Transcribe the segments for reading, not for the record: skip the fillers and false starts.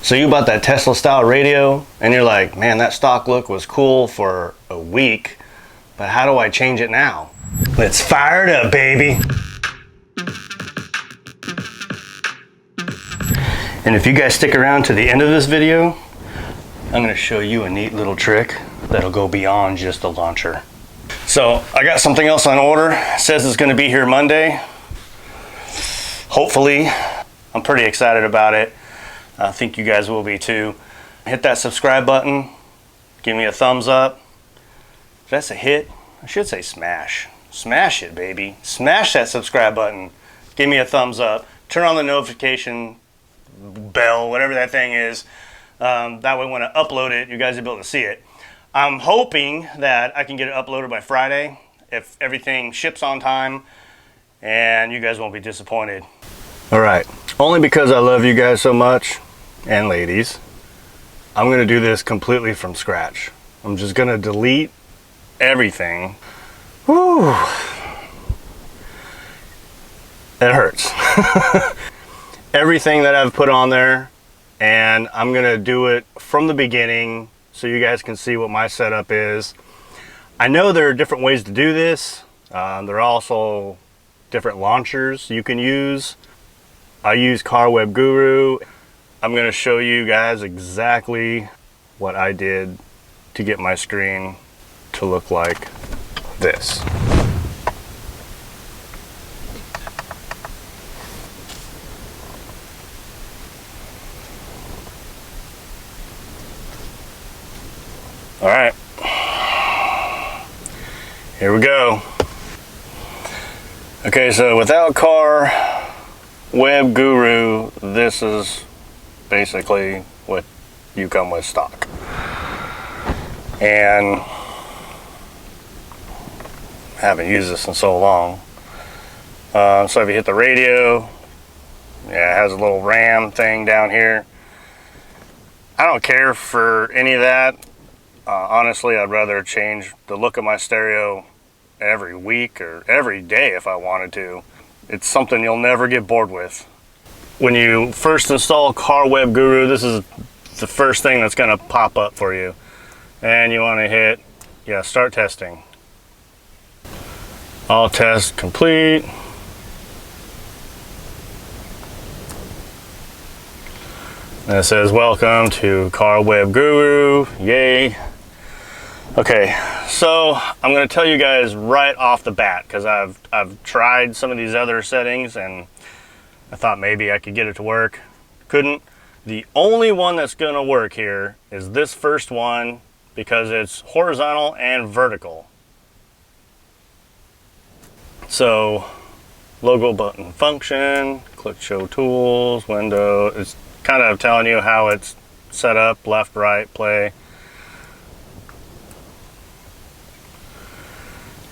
So you bought that Tesla style radio and you're like, man, that stock look was cool for a week, but how do I change it now? Let's fire it up, baby. And if you guys stick around to the end of this video, I'm gonna show you a neat little trick that'll go beyond just the launcher. So I got something else on order. It says it's gonna be here Monday. Hopefully. I'm pretty excited about it. I think you guys will be too. Hit that subscribe button. Give me a thumbs up. If that's a hit, I should say smash. Smash it, baby. Smash that subscribe button. Give me a thumbs up. Turn on the notification bell, whatever that thing is. That way when I upload it, you guys will be able to see it. I'm hoping that I can get it uploaded by Friday if everything ships on time and you guys won't be disappointed. All right, only because I love you guys so much, and ladies, I'm gonna do this completely from scratch. I'm just gonna delete everything. Whew. It hurts. Everything that I've put on there, and I'm gonna do it from the beginning so you guys can see what my setup is. I know there are different ways to do this. There are also different launchers you can use. I use CarWebGuru. I'm gonna show you guys exactly what I did to get my screen to look like this. All right, here we go. Okay, so without CarWebGuru, this is basically what you come with stock. And I haven't used this in so long. So if you hit the radio, yeah, it has a little RAM thing down here. I don't care for any of that. Honestly, I'd rather change the look of my stereo every week or every day if I wanted to. It's something you'll never get bored with. When you first install CarWebGuru, this is the first thing that's going to pop up for you. And you want to hit, yeah, start testing. All tests complete. And it says, welcome to CarWebGuru, yay. Okay, so I'm going to tell you guys right off the bat, because I've tried some of these other settings and I thought maybe I could get it to work. Couldn't. The only one that's going to work here is this first one, because it's horizontal and vertical. So, logo button function, click show tools, window. It's kind of telling you how it's set up, left, right, play.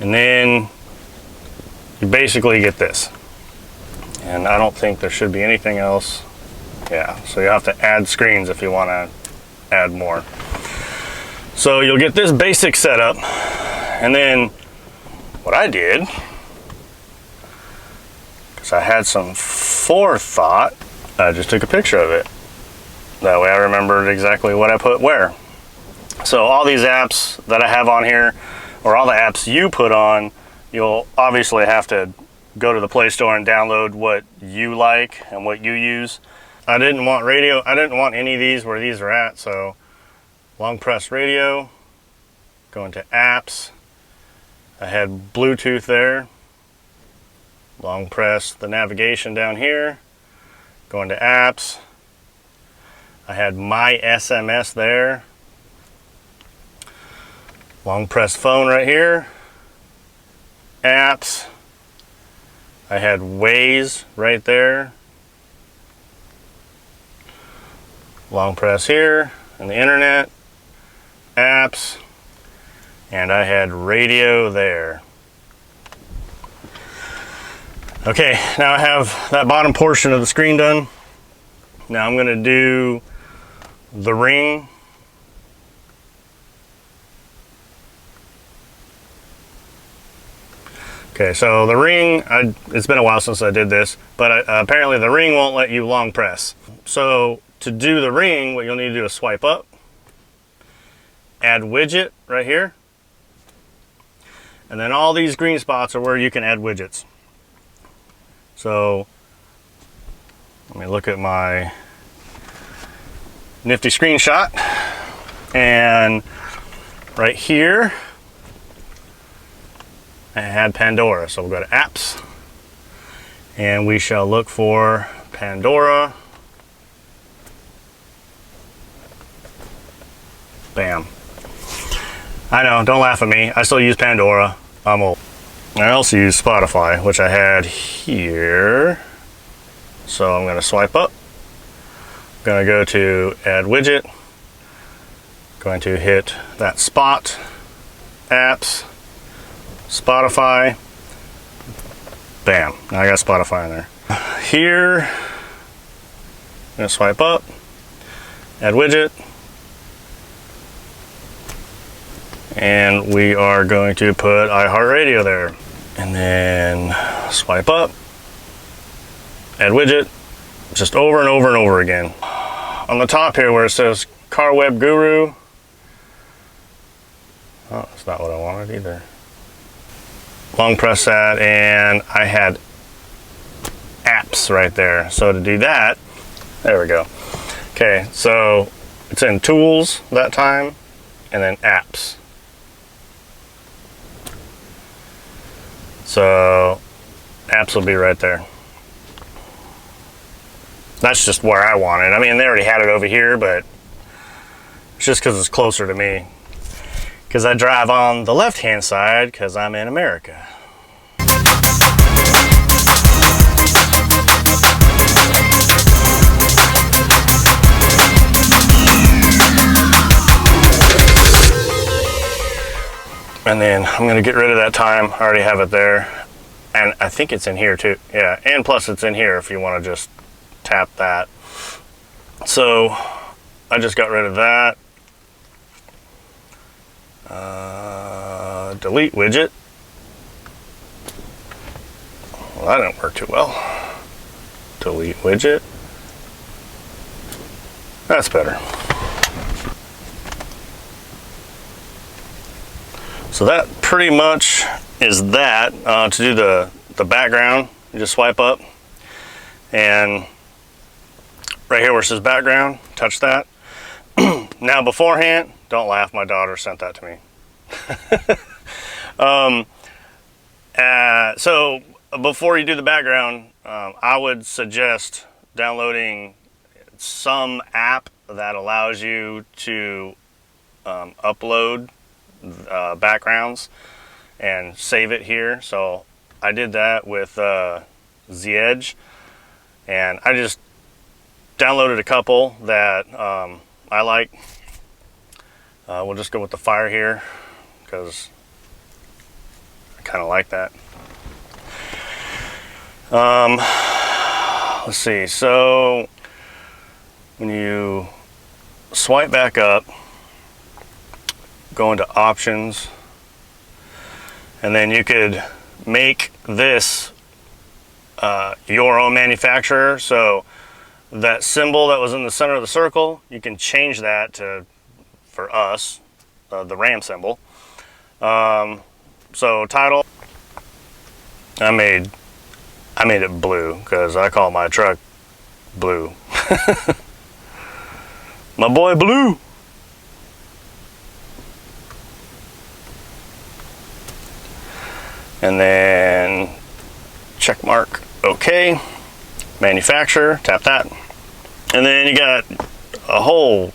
And then you basically get this. And I don't think there should be anything else. Yeah, so you have to add screens if you want to add more. So you'll get this basic setup. And then what I did, because I had some forethought, I just took a picture of it. That way I remembered exactly what I put where. So all these apps that I have on here, or all the apps you put on, you'll obviously have to go to the Play Store and download what you like and what you use. I didn't want radio, I didn't want any of these where these are at, so long press radio, go into apps. I had Bluetooth there. Long press the navigation down here, go into apps. I had my SMS there. Long press phone right here. Apps. I had Waze right there. Long press here, and the internet. Apps. And I had radio there. Okay, now I have that bottom portion of the screen done. Now I'm going to do the ring. Okay, so the ring, it's been a while since I did this, but apparently the ring won't let you long press. So to do the ring, what you'll need to do is swipe up, add widget right here, and then all these green spots are where you can add widgets. So let me look at my nifty screenshot, and right here I had Pandora. So we'll go to apps and we shall look for Pandora. Bam. I know, don't laugh at me. I still use Pandora. I'm old. I also use Spotify, which I had here. So I'm going to swipe up. I'm going to go to add widget. Going to hit that spot. Apps. Spotify. Bam. Now I got Spotify in there. Here, I'm going to swipe up. Add widget. And we are going to put iHeartRadio there. And then swipe up, add widget, just over and over and over again. On the top here where it says CarWebGuru, oh, that's not what I wanted either. Long press that, and I had apps right there. So to do that, there we go. Okay, so it's in tools that time, and then apps. So apps will be right there. That's just where I want it. I mean, they already had it over here, but it's just because it's closer to me. Because I drive on the left-hand side because I'm in America. And then I'm going to get rid of that time. I already have it there. And I think it's in here too. Yeah, and plus it's in here if you want to just tap that. So I just got rid of that. Delete widget. Well, that didn't work too well. Delete widget. That's better. So that pretty much is that. To do the background, you just swipe up, and right here where it says background, touch that. Now beforehand, don't laugh, my daughter sent that to me. So before you do the background, I would suggest downloading some app that allows you to upload backgrounds and save it here. So I did that with the Edge, and I just downloaded a couple that I like. We'll just go with the fire here because I kind of like that. Let's see, so when you swipe back up, go into options, and then you could make this your own manufacturer. So that symbol that was in the center of the circle, you can change that to, for us, the RAM symbol. So title, I made it blue because I call my truck Blue. My boy Blue. And then check mark OK. Manufacturer, tap that. And then you got a whole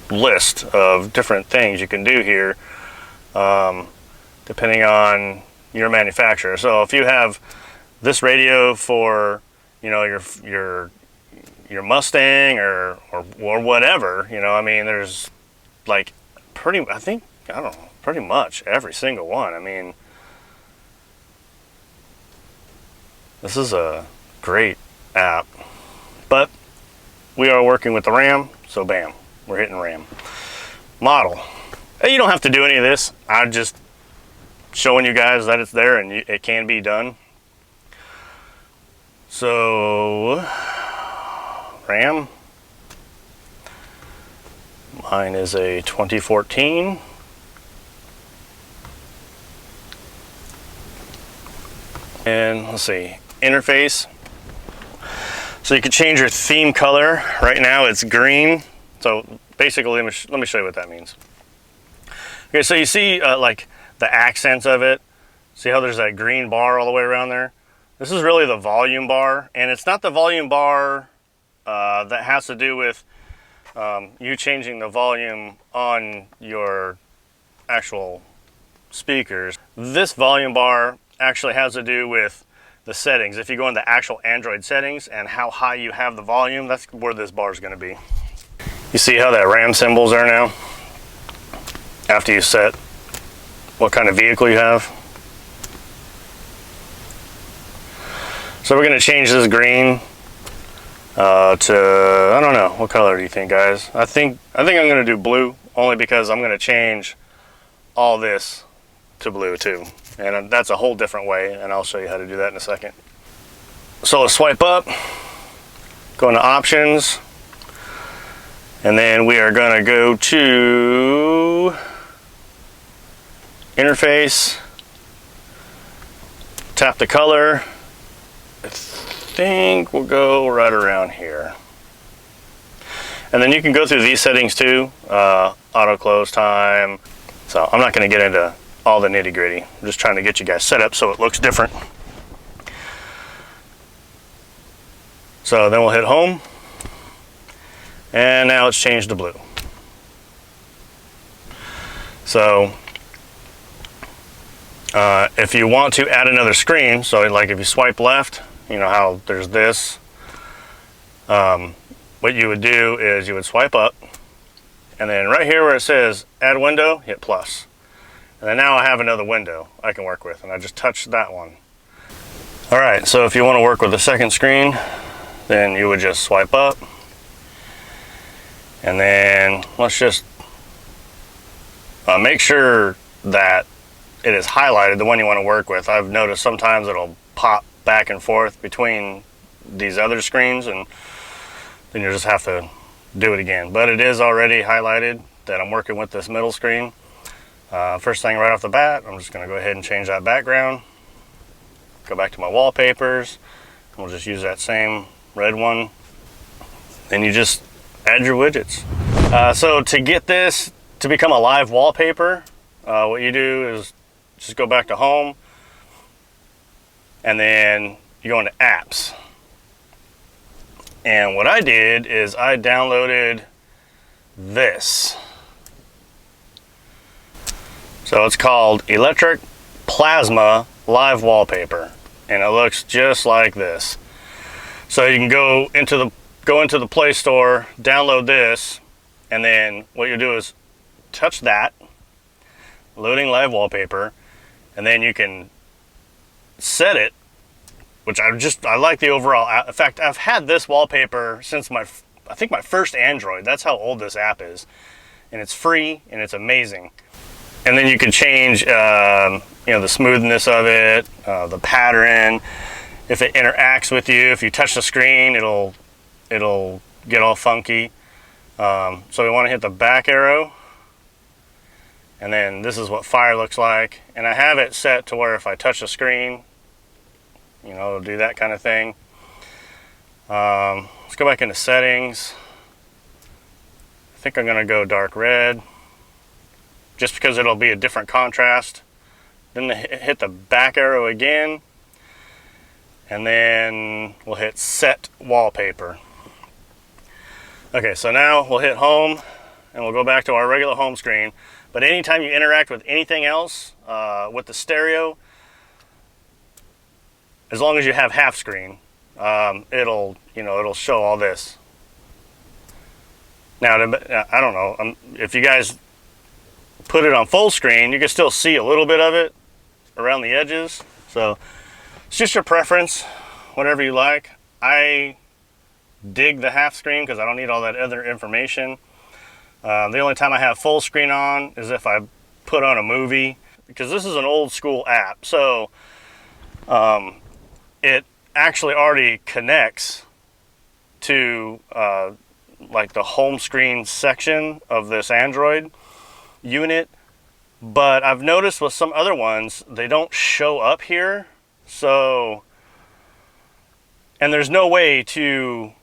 list of different things you can do here, depending on your manufacturer. So if you have this radio for, you know, your Mustang or whatever, you know, I mean, there's like pretty much every single one. I mean, this is a great app, but we are working with the RAM, so bam, we're hitting RAM. Model. Hey, you don't have to do any of this. I'm just showing you guys that it's there and it can be done. So RAM, Mine is a 2014. And let's see, interface. So you can change your theme color. Right now it's green. So basically, let me show you what that means. Okay, so you see like the accents of it. See how there's that green bar all the way around there? This is really the volume bar, and it's not the volume bar that has to do with you changing the volume on your actual speakers. This volume bar actually has to do with the settings. If you go into actual Android settings and how high you have the volume, that's where this bar is going to be. You see how that RAM symbols are now? After you set what kind of vehicle you have. So we're going to change this green to, I don't know, what color do you think, guys? I think I'm going to do blue, only because I'm going to change all this to blue too. And that's a whole different way, and I'll show you how to do that in a second. So let's swipe up, go into options, and then we are going to go to interface, tap the color. I think we'll go right around here. And then you can go through these settings too, auto close time. So I'm not going to get into all the nitty gritty. I'm just trying to get you guys set up so it looks different. So then we'll hit home. And now it's changed to blue. So if you want to add another screen, so like if you swipe left, you know how there's this, what you would do is you would swipe up, and then right here where it says add window, hit plus. And then now I have another window I can work with, and I just touched that one. All right, so if you want to work with the second screen, then you would just swipe up, and then let's just make sure that it is highlighted, the one you want to work with. I've noticed sometimes it'll pop back and forth between these other screens, and then you just have to do it again. But it is already highlighted that I'm working with this middle screen. First thing right off the bat, I'm just going to go ahead and change that background. Go back to my wallpapers. And we'll just use that same red one. Then you just add your widgets. So to get this to become a live wallpaper, what you do is just go back to home, and then you go into apps. And what I did is I downloaded this. So it's called Electric Plasma Live Wallpaper, and it looks just like this. So you can go into the Play Store, download this, and then what you do is touch that, loading live wallpaper, and then you can set it, which I like the overall. In fact, I've had this wallpaper since I think my first Android. That's how old this app is, and it's free and it's amazing. And then you can change, the smoothness of it, the pattern. If it interacts with you, if you touch the screen, it'll get all funky. So we want to hit the back arrow, and then this is what fire looks like. And I have it set to where if I touch the screen, it'll do that kind of thing. Let's go back into settings. I think I'm going to go dark red, just because it'll be a different contrast. Then hit the back arrow again, and then we'll hit set wallpaper. Okay, so now we'll hit home, and we'll go back to our regular home screen. But anytime you interact with anything else, with the stereo, as long as you have half screen, it'll show all this. Now, I don't know, if you guys put it on full screen, you can still see a little bit of it around the edges. So it's just your preference, whatever you like. I dig the half screen because I don't need all that other information. The only time I have full screen on is if I put on a movie, because this is an old school app. So it actually already connects to like the home screen section of this Android unit, but I've noticed with some other ones they don't show up here. So, and there's no way to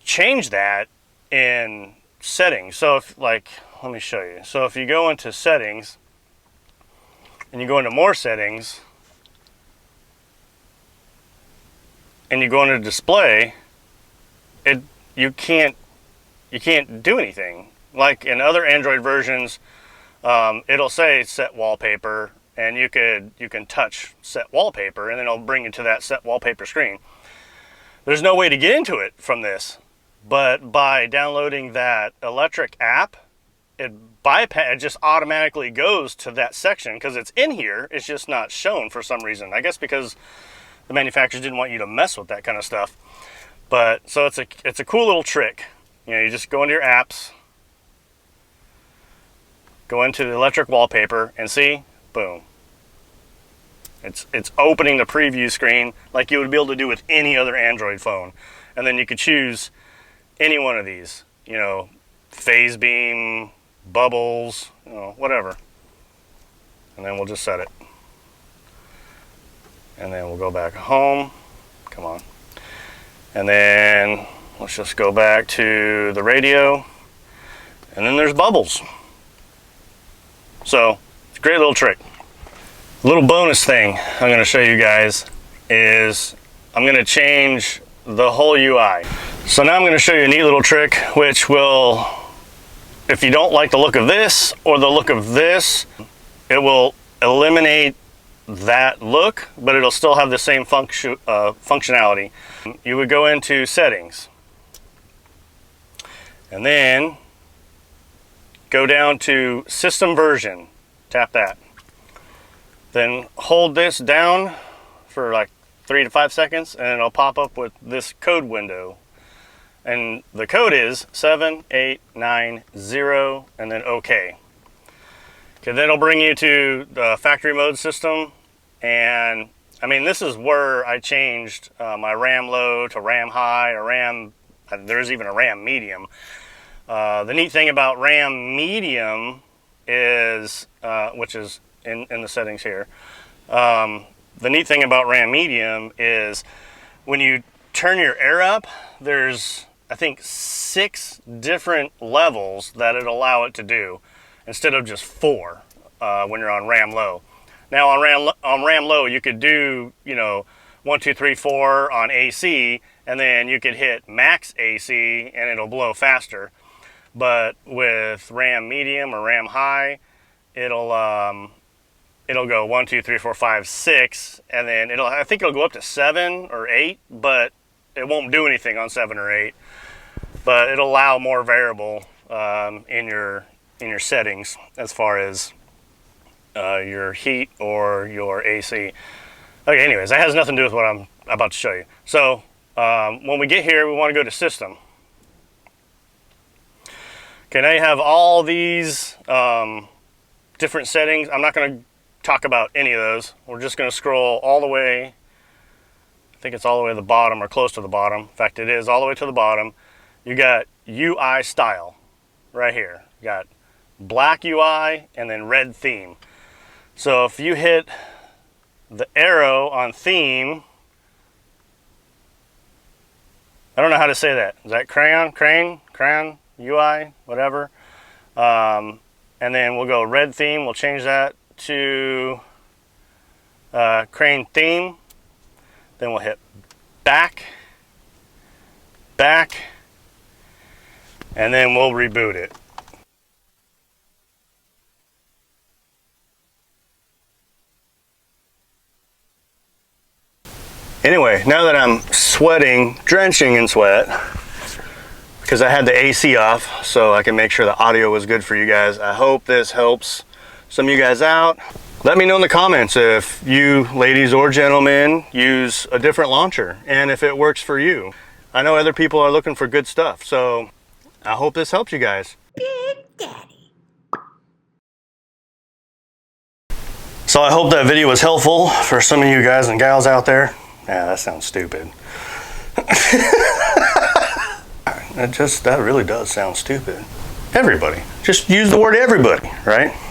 change that in settings. So if, like, let me show you. So if you go into settings and you go into more settings and you go into display, you can't do anything. Like in other Android versions, it'll say set wallpaper, and you can touch set wallpaper, and then it'll bring you to that set wallpaper screen. There's no way to get into it from this, but by downloading that electric app, it just automatically goes to that section because it's in here. It's just not shown for some reason. I guess because the manufacturers didn't want you to mess with that kind of stuff. But so it's a cool little trick. You know, you just go into your apps, go into the electric wallpaper, and see, boom. It's opening the preview screen like you would be able to do with any other Android phone. And then you could choose any one of these, you know, phase beam, bubbles, you know, whatever. And then we'll just set it. And then we'll go back home. Come on. And then let's just go back to the radio. And then there's bubbles. So it's a great little trick. A little bonus thing I'm going to show you guys is I'm going to change the whole UI. So now I'm going to show you a neat little trick which will, if you don't like the look of this or the look of this, it will eliminate that look, but it'll still have the same functionality. You would go into settings and then go down to system version, tap that. Then hold this down for like 3 to 5 seconds and it'll pop up with this code window. And the code is 7890 and then OK. Okay, then it'll bring you to the factory mode system. And I mean, this is where I changed my RAM low to RAM high or RAM, there's even a RAM medium. The neat thing about RAM medium is, which is in the settings here, the neat thing about RAM medium is when you turn your air up, there's, I think, 6 different levels that it'll allow it to do instead of just 4 when you're on RAM low. Now on RAM low, you could do, you know, 1, 2, 3, 4 on AC, and then you could hit max AC and it'll blow faster. But with RAM medium or RAM high, it'll go 1, 2, 3, 4, 5, 6, and then I think it'll go up to 7 or 8, but it won't do anything on 7 or 8. But it'll allow more variable in your settings as far as your heat or your AC. Okay, anyways, that has nothing to do with what I'm about to show you. So when we get here, we want to go to system. Okay, now you have all these different settings. I'm not going to talk about any of those. We're just going to scroll all the way. I think it's all the way to the bottom or close to the bottom. In fact, it is all the way to the bottom. You got UI style right here. You got black UI and then red theme. So if you hit the arrow on theme, I don't know how to say that. Is that crane, UI, whatever. And then we'll go red theme. We'll change that to crane theme. Then we'll hit back, and then we'll reboot it. Anyway, now that I'm sweating, drenching in sweat, because I had the AC off so I can make sure the audio was good for you guys. I hope this helps some of you guys out. Let me know in the comments if you ladies or gentlemen use a different launcher and if it works for you. I know other people are looking for good stuff, so I hope this helps you guys. Big Daddy. So I hope that video was helpful for some of you guys and gals out there. Yeah, that sounds stupid. That really does sound stupid. Everybody. Just use the word everybody, right?